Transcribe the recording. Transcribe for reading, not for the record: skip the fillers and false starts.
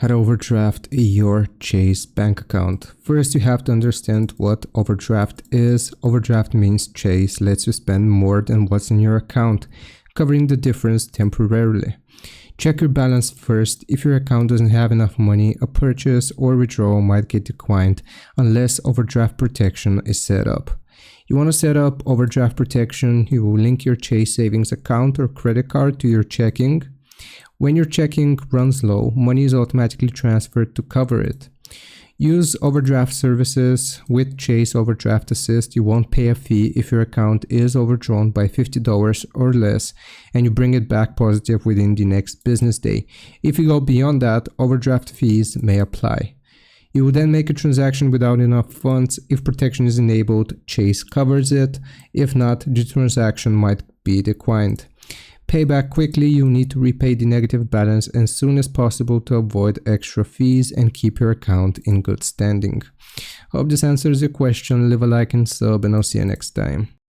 How to overdraft your Chase bank account. First, you have to understand what overdraft is. Overdraft means Chase lets you spend more than what's in your account, covering the difference temporarily. Check your balance first. If your account doesn't have enough money, a purchase or withdrawal might get declined unless overdraft protection is set up. You want to set up overdraft protection. You will link your Chase savings account or credit card to your checking. When your checking runs low, money is automatically transferred to cover it. Use overdraft services with Chase Overdraft Assist. You won't pay a fee if your account is overdrawn by $50 or less and you bring it back positive within the next business day. If you go beyond that, overdraft fees may apply. You will then make a transaction without enough funds. If protection is enabled, Chase covers it. If not, the transaction might be declined. Pay back quickly. You need to repay the negative balance as soon as possible to avoid extra fees and keep your account in good standing. Hope this answers your question. Leave a like and sub, and I'll see you next time.